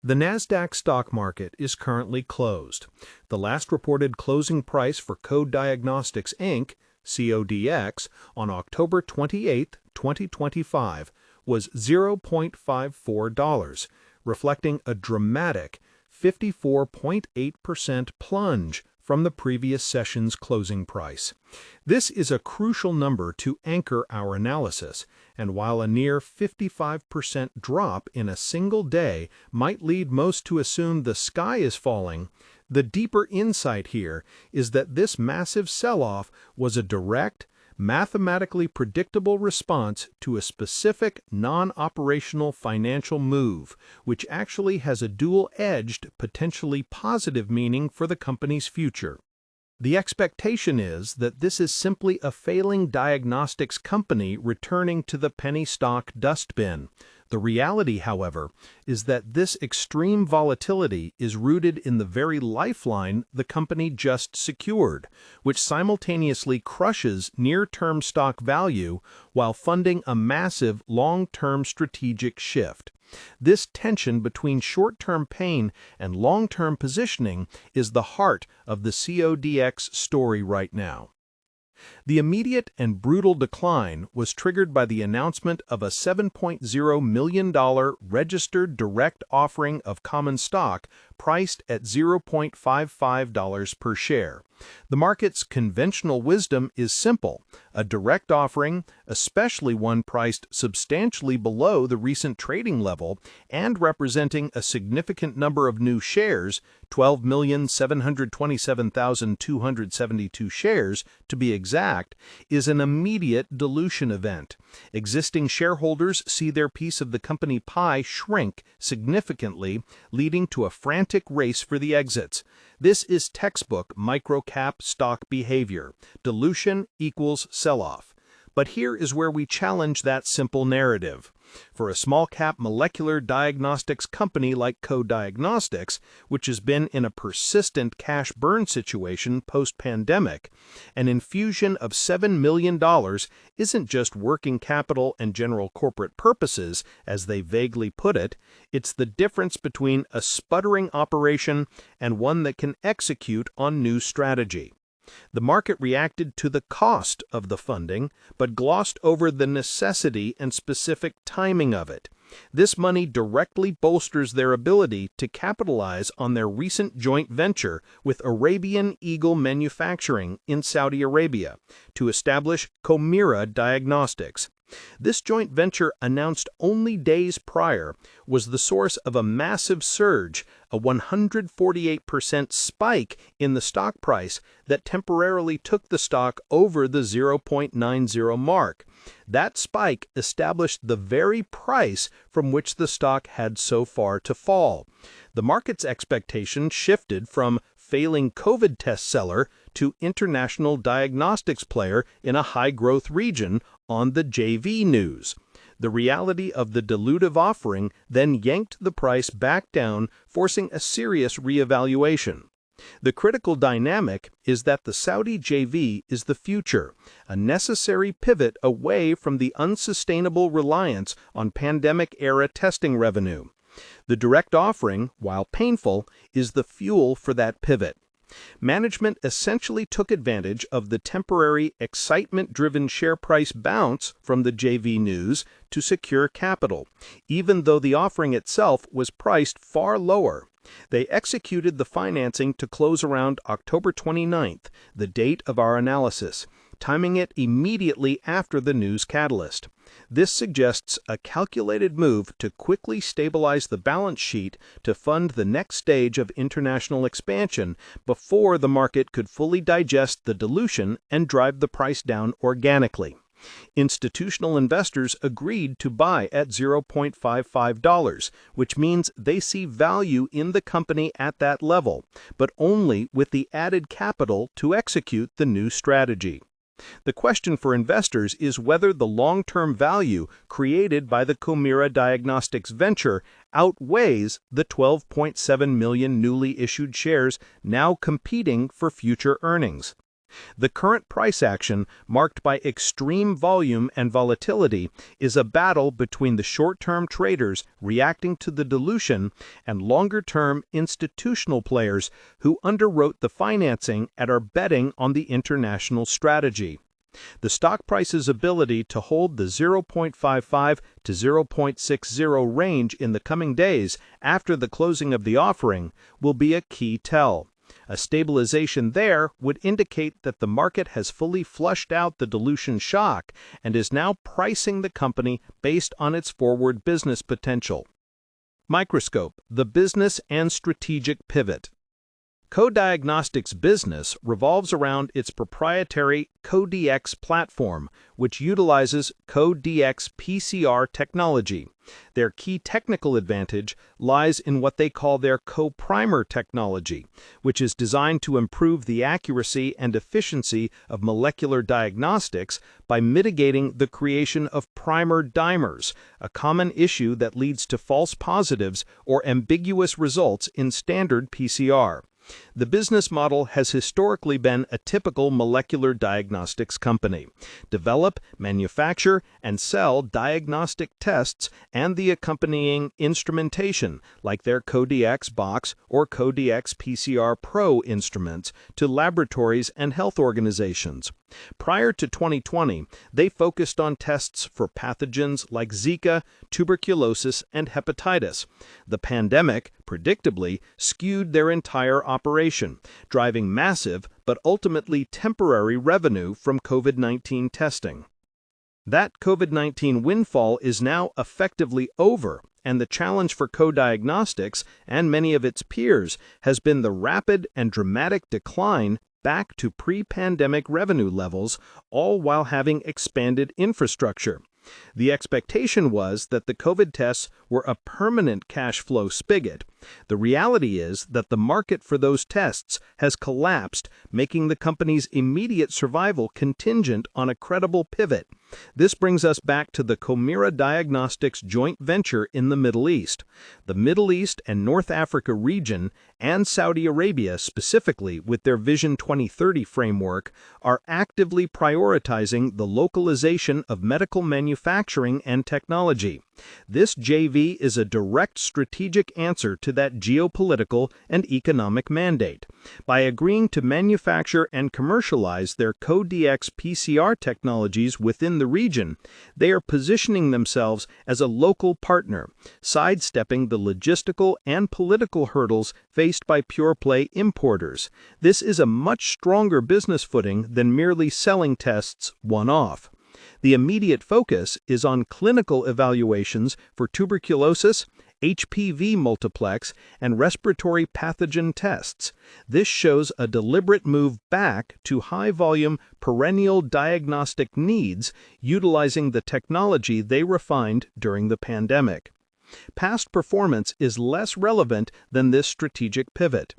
The Nasdaq stock market is currently closed. The last reported closing price for Code Diagnostics Inc., CODX, on October 28, 2025 was $0.54, reflecting a dramatic 54.8% plunge from the previous session's closing price. This is a crucial number to anchor our analysis, and while a near 55% drop in a single day might lead most to assume the sky is falling, the deeper insight here is that this massive sell-off was a direct, mathematically predictable response to a specific non-operational financial move, which actually has a dual-edged, potentially positive meaning for the company's future. The expectation is that this is simply a failing diagnostics company returning to the penny stock dustbin. The reality, however, is that this extreme volatility is rooted in the very lifeline the company just secured, which simultaneously crushes near-term stock value while funding a massive long-term strategic shift. This tension between short-term pain and long-term positioning is the heart of the CODX story right now. The immediate and brutal decline was triggered by the announcement of a $7.0 million registered direct offering of common stock priced at $0.55 per share. The market's conventional wisdom is simple. A direct offering, especially one priced substantially below the recent trading level and representing a significant number of new shares, 12,727,272 shares to be exact, is an immediate dilution event. Existing shareholders see their piece of the company pie shrink significantly, leading to a frantic race for the exits. This is textbook micro-cap stock behavior. Dilution equals sell-off. But here is where we challenge that simple narrative. For a small-cap molecular diagnostics company like Code Diagnostics, which has been in a persistent cash burn situation post-pandemic, an infusion of $7 million isn't just working capital and general corporate purposes, as they vaguely put it. It's the difference between a sputtering operation and one that can execute on new strategy. The market reacted to the cost of the funding, but glossed over the necessity and specific timing of it. This money directly bolsters their ability to capitalize on their recent joint venture with Arabian Eagle Manufacturing in Saudi Arabia to establish Comira Diagnostics. This joint venture, announced only days prior, was the source of a massive surge, a 148% spike in the stock price that temporarily took the stock over the 0.90 mark. That spike established the very price from which the stock had so far to fall. The market's expectation shifted from failing COVID test seller to international diagnostics player in a high-growth region on the JV news. The reality of the dilutive offering then yanked the price back down, forcing a serious reevaluation. The critical dynamic is that the Saudi JV is the future, a necessary pivot away from the unsustainable reliance on pandemic-era testing revenue. The direct offering, while painful, is the fuel for that pivot. Management essentially took advantage of the temporary excitement-driven share price bounce from the JV news to secure capital, even though the offering itself was priced far lower. They executed the financing to close around October 29th, the date of our analysis, timing it immediately after the news catalyst. This suggests a calculated move to quickly stabilize the balance sheet to fund the next stage of international expansion before the market could fully digest the dilution and drive the price down organically. Institutional investors agreed to buy at $0.55, which means they see value in the company at that level, but only with the added capital to execute the new strategy. The question for investors is whether the long-term value created by the Comira Diagnostics venture outweighs the 12.7 million newly issued shares now competing for future earnings. The current price action, marked by extreme volume and volatility, is a battle between the short-term traders reacting to the dilution and longer-term institutional players who underwrote the financing and are betting on the international strategy. The stock price's ability to hold the 0.55 to 0.60 range in the coming days after the closing of the offering will be a key tell. A stabilization there would indicate that the market has fully flushed out the dilution shock and is now pricing the company based on its forward business potential. Microscope, the business and strategic pivot. Co-Diagnostics' business revolves around its proprietary CoDX platform, which utilizes CoDX PCR technology. Their key technical advantage lies in what they call their CoPrimer technology, which is designed to improve the accuracy and efficiency of molecular diagnostics by mitigating the creation of primer dimers, a common issue that leads to false positives or ambiguous results in standard PCR. The business model has historically been a typical molecular diagnostics company. Develop, manufacture, and sell diagnostic tests and the accompanying instrumentation, like their CoDX Box or CoDX PCR Pro instruments, to laboratories and health organizations. Prior to 2020, they focused on tests for pathogens like Zika, tuberculosis, and hepatitis. The pandemic, predictably, skewed their entire operation, driving massive but ultimately temporary revenue from COVID-19 testing. That COVID-19 windfall is now effectively over, and the challenge for Co-Diagnostics and many of its peers has been the rapid and dramatic decline back to pre-pandemic revenue levels, all while having expanded infrastructure. The expectation was that the COVID tests were a permanent cash flow spigot. The reality is that the market for those tests has collapsed, making the company's immediate survival contingent on a credible pivot. This brings us back to the Comira Diagnostics joint venture in the Middle East. The Middle East and North Africa region, and Saudi Arabia specifically with their Vision 2030 framework, are actively prioritizing the localization of medical manufacturing and technology. This JV is a direct strategic answer to that geopolitical and economic mandate. By agreeing to manufacture and commercialize their CoDX PCR technologies within the region, they are positioning themselves as a local partner, sidestepping the logistical and political hurdles faced by pure-play importers. This is a much stronger business footing than merely selling tests one-off. The immediate focus is on clinical evaluations for tuberculosis, HPV multiplex, and respiratory pathogen tests. This shows a deliberate move back to high-volume perennial diagnostic needs, utilizing the technology they refined during the pandemic. Past performance is less relevant than this strategic pivot.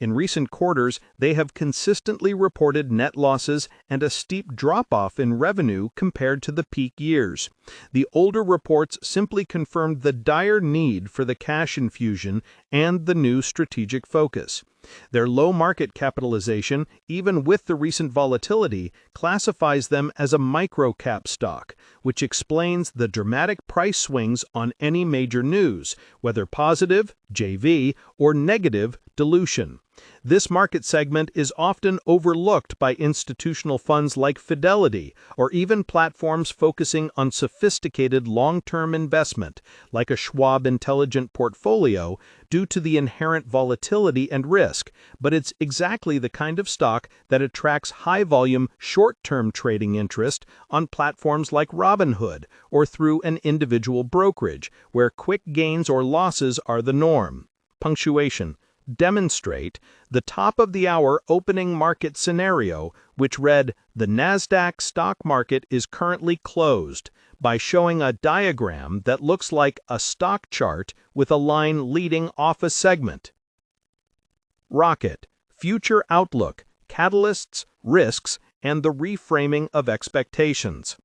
In recent quarters, they have consistently reported net losses and a steep drop-off in revenue compared to the peak years. The older reports simply confirmed the dire need for the cash infusion and the new strategic focus. Their low market capitalization, even with the recent volatility, classifies them as a micro-cap stock, which explains the dramatic price swings on any major news, whether positive, JV, or negative, dilution. This market segment is often overlooked by institutional funds like Fidelity, or even platforms focusing on sophisticated long-term investment, like a Schwab Intelligent Portfolio, due to the inherent volatility and risk, but it's exactly the kind of stock that attracts high-volume, short-term trading interest on platforms like Robinhood, or through an individual brokerage, where quick gains or losses are the norm. Punctuation. Demonstrate the top-of-the-hour opening market scenario, which read, "The NASDAQ stock market is currently closed," by showing a diagram that looks like a stock chart with a line leading off a segment. Rocket, future outlook, catalysts, risks, and the reframing of expectations.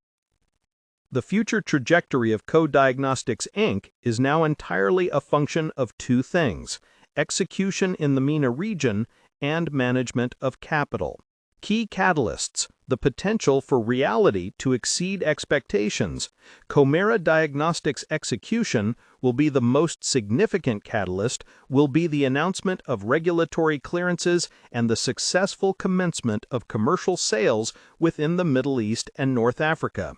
The future trajectory of Co-Diagnostics Inc. is now entirely a function of two things: execution in the MENA region and management of capital. Key catalysts: the potential for reality to exceed expectations. Comera Diagnostics' execution will be the most significant catalyst, will be the announcement of regulatory clearances and the successful commencement of commercial sales within the Middle East and North Africa.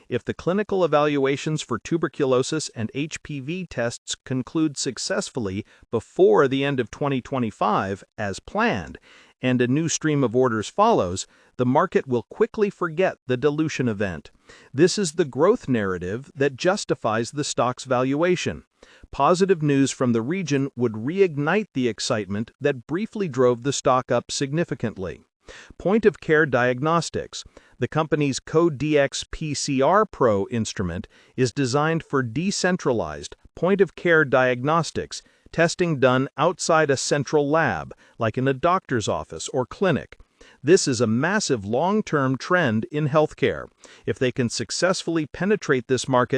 If the clinical evaluations for tuberculosis and HPV tests conclude successfully before the end of 2025, as planned, and a new stream of orders follows, the market will quickly forget the dilution event. This is the growth narrative that justifies the stock's valuation. Positive news from the region would reignite the excitement that briefly drove the stock up significantly. Point-of-care diagnostics. The company's CodeDx PCR Pro instrument is designed for decentralized point-of-care diagnostics, testing done outside a central lab, like in a doctor's office or clinic. This is a massive long-term trend in healthcare. If they can successfully penetrate this market,